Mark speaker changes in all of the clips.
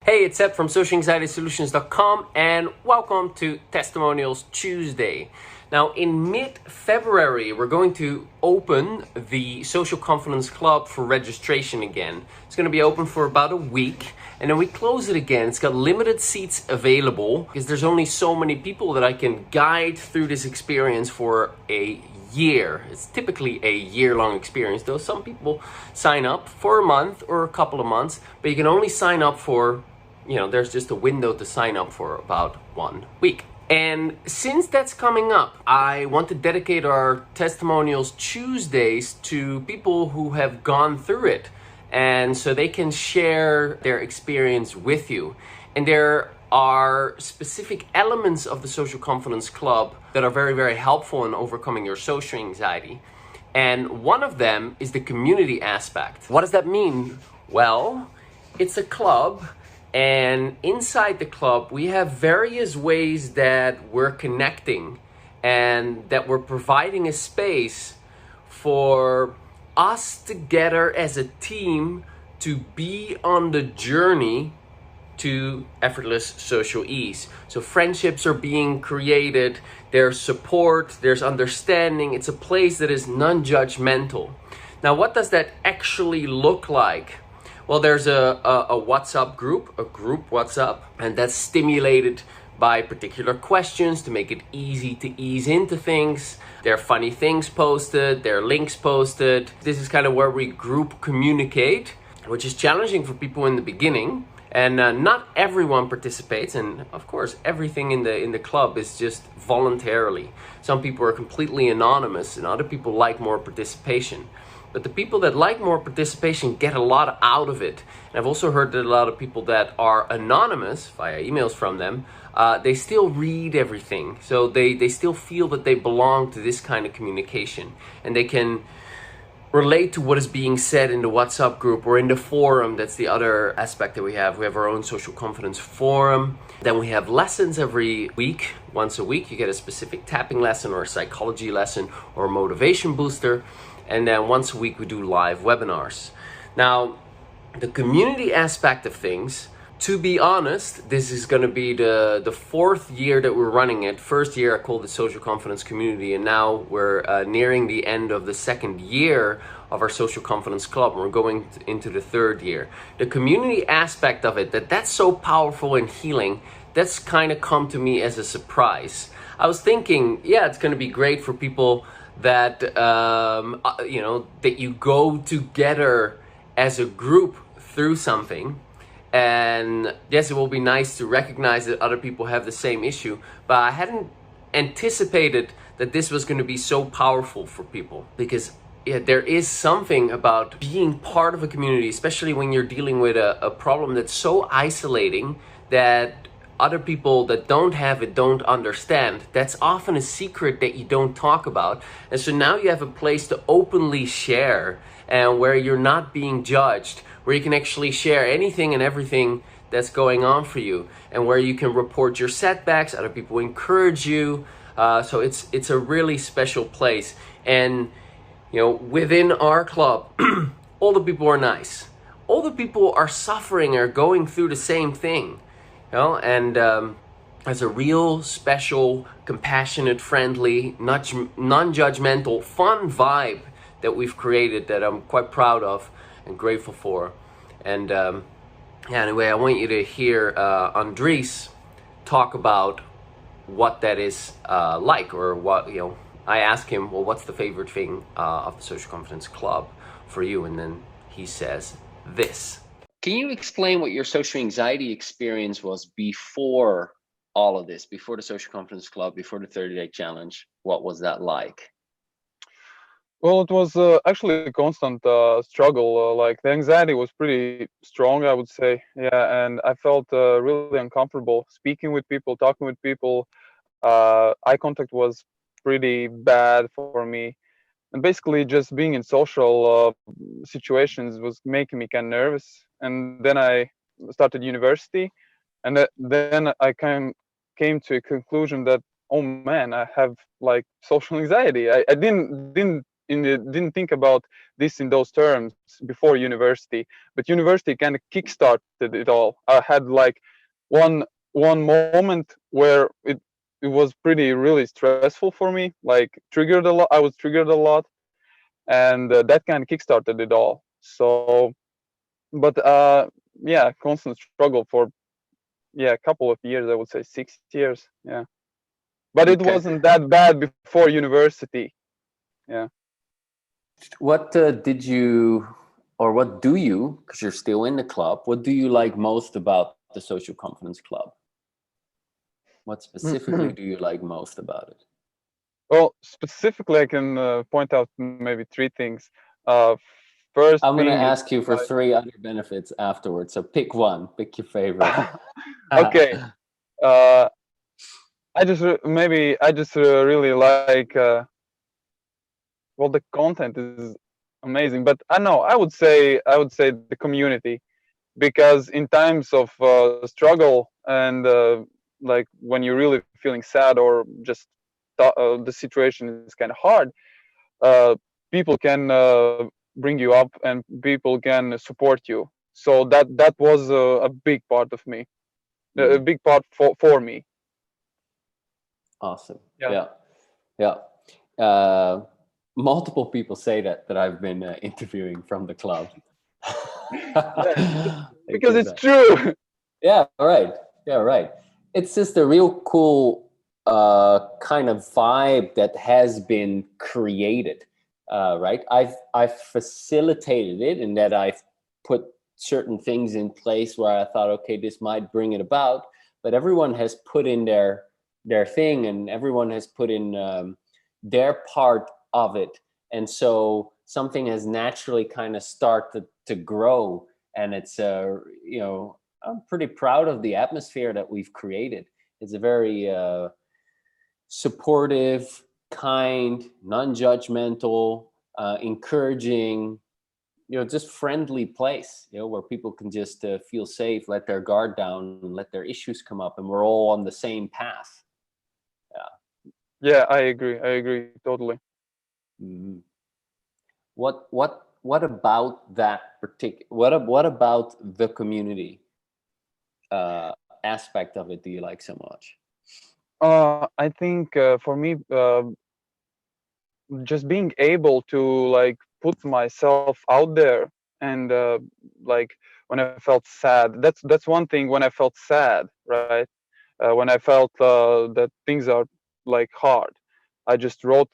Speaker 1: Hey, it's Seb from SocialAnxietySolutions.com and welcome to Testimonials Tuesday. Now, in mid-February, we're going to open the Social Confidence Club for registration again. It's going to be open for about a week, and then we close it again. It's got limited seats available because there's only so many people that I can guide through this experience for a year. It's typically a year-long experience, though some people sign up for a month or a couple of months, but you can only sign up for, there's just a window to sign up for about 1 week. And since that's coming up, I want to dedicate our Testimonials Tuesdays to people who have gone through it, and so they can share their experience with you. And there are specific elements of the Social Confidence Club that are very, very helpful in overcoming your social anxiety. And one of them is the community aspect. What does that mean? Well, it's a club, and inside the club, we have various ways that we're connecting and that we're providing a space for us together as a team to be on the journey to effortless social ease. So friendships are being created, there's support, there's understanding. It's a place that is non-judgmental. Now, what does that actually look like? Well, there's a WhatsApp group, a group WhatsApp, and that's stimulated by particular questions to make it easy to ease into things. There are funny things posted, there are links posted. This is kind of where we group communicate, which is challenging for people in the beginning. And not everyone participates, and of course everything in the club is just voluntarily. Some people are completely anonymous and other people like more participation. But the people that like more participation get a lot out of it. And I've also heard that a lot of people that are anonymous via emails from them, they still read everything. So they still feel that they belong to this kind of communication, and they can relate to what is being said in the WhatsApp group or in the forum. That's the other aspect that we have. We have our own social confidence forum. Then we have lessons every week. Once a week, you get a specific tapping lesson or a psychology lesson or a motivation booster. And then once a week, we do live webinars. Now, the community aspect of things, to be honest, this is going to be the fourth year that we're running it. First year I called it Social Confidence Community, and now we're nearing the end of the second year of our Social Confidence Club, and we're going into the third year. The community aspect of it, that's so powerful and healing, that's kind of come to me as a surprise. I was thinking, it's going to be great for people that, that you go together as a group through something. And yes, it will be nice to recognize that other people have the same issue, but I hadn't anticipated that this was going to be so powerful for people, because there is something about being part of a community, especially when you're dealing with a problem that's so isolating that other people that don't have it don't understand. That's often a secret that you don't talk about. And so now you have a place to openly share, and where you're not being judged, where you can actually share anything and everything that's going on for you, and where you can report your setbacks. Other people encourage you. So it's a really special place. And within our club, all the people are nice. All the people are suffering, are going through the same thing. And as a real special, compassionate, friendly, non-judgmental, fun vibe that we've created that I'm quite proud of and grateful for. And anyway, I want you to hear Andres talk about what that is like, or what, I asked him, well, what's the favorite thing of the Social Confidence Club for you? And then he says this. Can you explain what your social anxiety experience was before all of this, before the Social Confidence Club, before the 30-day challenge? What was that like?
Speaker 2: Well, it was actually a constant struggle. Like, the anxiety was pretty strong, I would say. Yeah, and I felt really uncomfortable speaking with people, talking with people. Eye contact was pretty bad for me. And basically, just being in social situations was making me kind of nervous. And then I started university, and then I came to a conclusion that, oh man, I have like social anxiety. I didn't didn't think about this in those terms before university, but university kind of kickstarted it all. I had like one moment where it was pretty really stressful for me, like triggered a lot. I was triggered a lot, and that kind of kickstarted it all. So, but yeah, constant struggle for a couple of years. I would say 6 years. Yeah, but it
Speaker 1: Okay.
Speaker 2: wasn't that bad before university. Yeah.
Speaker 1: What did you, or what do you, because you're still in the club, what do you like most about the Social Confidence Club? What specifically do you like most about it?
Speaker 2: Well, specifically, I can point out maybe three things. Uh, First
Speaker 1: I'm going to
Speaker 2: thing is
Speaker 1: ask you for 3 other benefits afterwards. So pick one, pick your favorite.
Speaker 2: okay. Uh, I just really like well, the content is amazing, but I know I would say the community, because in times of struggle and like when you're really feeling sad or just the situation is kind of hard, uh, people can bring you up and people can support you. So that was a big part of me, a
Speaker 1: Mm,
Speaker 2: big part for me.
Speaker 1: awesome.
Speaker 2: Yeah.
Speaker 1: Yeah. Yeah. Uh, multiple people say that I've been interviewing from the club.
Speaker 2: Yeah,
Speaker 1: They
Speaker 2: because
Speaker 1: give
Speaker 2: it's
Speaker 1: that.
Speaker 2: true.
Speaker 1: Yeah, right. Yeah, right. It's just a real cool kind of vibe that has been created, right? I've facilitated it in that I've put certain things in place where I thought, okay, this might bring it about, but everyone has put in their thing, and everyone has put in their part of it, and so something has naturally kind of started to grow, and it's you know, I'm pretty proud of the atmosphere that we've created. It's a very supportive, kind, non-judgmental, encouraging, you know, just friendly place, you know, where people can just feel safe, let their guard down, and let their issues come up, and we're all on the same path. Yeah.
Speaker 2: Yeah, I agree totally.
Speaker 1: Mhm. What about that particular? What about the community aspect of it do you like so much?
Speaker 2: I think for me, just being able to like put myself out there, and like when I felt sad, that's one thing. When I felt sad, right, when I felt that things are like hard, I just wrote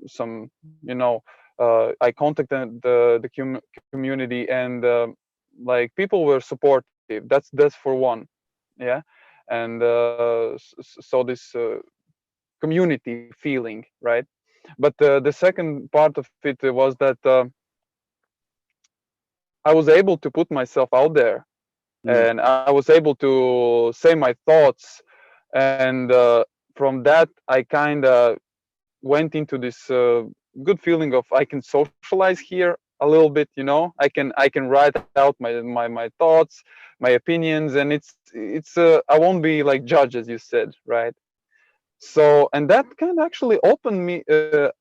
Speaker 2: some, I contacted the community, and like people were supportive. That's for one. Yeah. And so this community feeling, right? But the second part of it was that I was able to put myself out there,
Speaker 1: Mm,
Speaker 2: and I was able to say my thoughts, and from that I kind of went into this good feeling of I can socialize here a little bit. I can write out my thoughts, my opinions, and it's I won't be like judged, as you said, right? So, and that kind of actually opened me.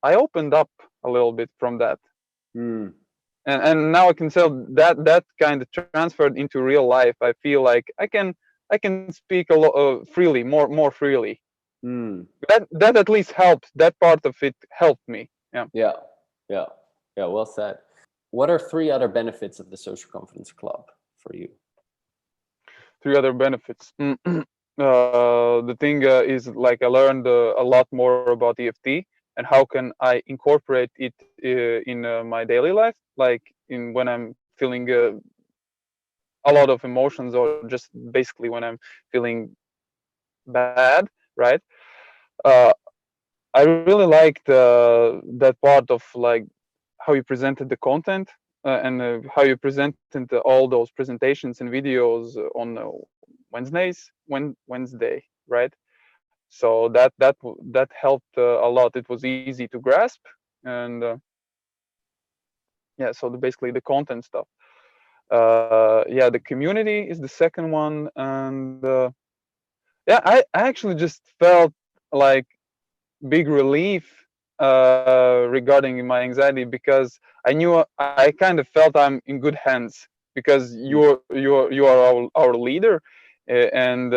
Speaker 2: I opened up a little bit from that,
Speaker 1: mm,
Speaker 2: and now I can tell that that kind of transferred into real life. I feel like I can speak a lot freely, more freely.
Speaker 1: mm.
Speaker 2: That at least helped. That part of it helped me. Yeah.
Speaker 1: Yeah, yeah, yeah. Well said. What are 3 other benefits of the Social Confidence Club for you?
Speaker 2: Three other benefits. The thing is, like, I learned a lot more about EFT and how can I incorporate it in my daily life, like in when I'm feeling a lot of emotions, or just basically when I'm feeling bad, right? Uh, I really liked that part of like how you presented the content, and how you presented all those presentations and videos on Wednesday, right? So that helped a lot. It was easy to grasp, and yeah. So basically the content stuff. Yeah, the community is the second one, and yeah, I actually just felt like big relief regarding my anxiety, because I knew I kind of felt I'm in good hands, because you are our leader, and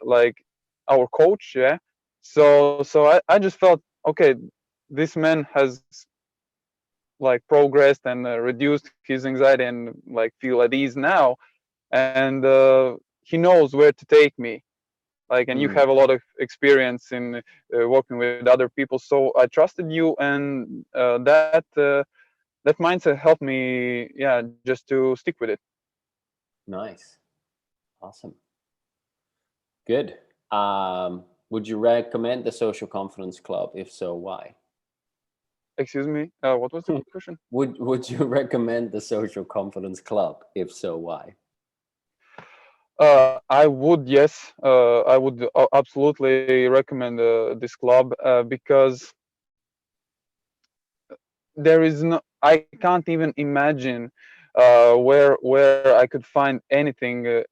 Speaker 2: like our coach, yeah. So I just felt okay. This man has like progressed and reduced his anxiety and like feel at ease now, and he knows where to take me, like, and you
Speaker 1: Mm,
Speaker 2: have a lot of experience in working with other people, so I trusted you, and that mindset helped me, yeah, just to stick with it.
Speaker 1: nice. Awesome. Good. Would you recommend the Social Confidence Club? If so, why?
Speaker 2: Excuse me, what was the question?
Speaker 1: Would you recommend the Social Confidence Club? If so, why?
Speaker 2: I would, yes. I would absolutely recommend this club, because there is no, I can't even imagine where I could find anything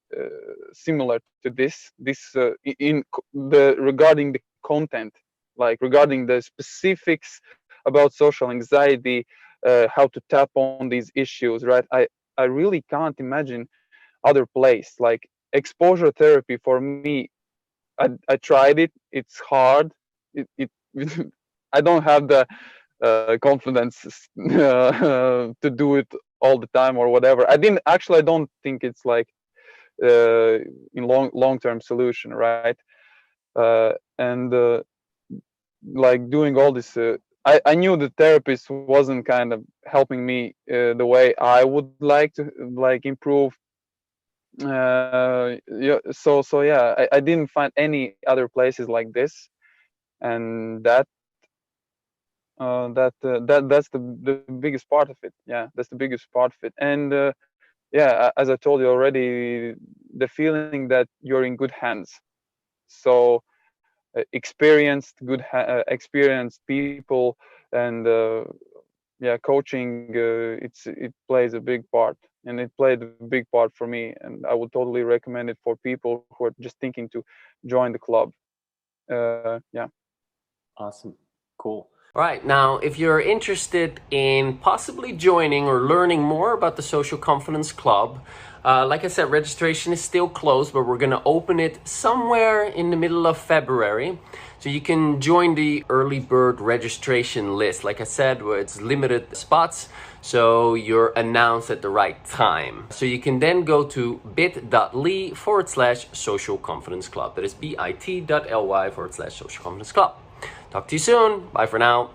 Speaker 2: similar to this the regarding the content, like regarding the specifics about social anxiety, how to tap on these issues, right? I really can't imagine other place. Like exposure therapy for me, I tried it. It's hard. It I don't have the confidence to do it all the time or whatever. I don't think it's like in long term solution, right? And like doing all this, I knew the therapist wasn't kind of helping me the way I would like to like improve. Yeah, so yeah, I didn't find any other places like this, and that's the biggest part of it. Yeah, that's the biggest part of it. And yeah, as I told you already, the feeling that you're in good hands. So experienced people, and yeah, coaching, it plays a big part, and it played a big part for me, and I would totally recommend it for people who are just thinking to join the club. Yeah.
Speaker 1: Awesome. Cool. All right. Now, if you're interested in possibly joining or learning more about the Social Confidence Club, like I said, registration is still closed, but we're going to open it somewhere in the middle of February. So you can join the early bird registration list. Like I said, where it's limited spots, so you're announced at the right time. So you can then go to bit.ly/social confidence club. That is bit.ly/social confidence club. Talk to you soon. Bye for now.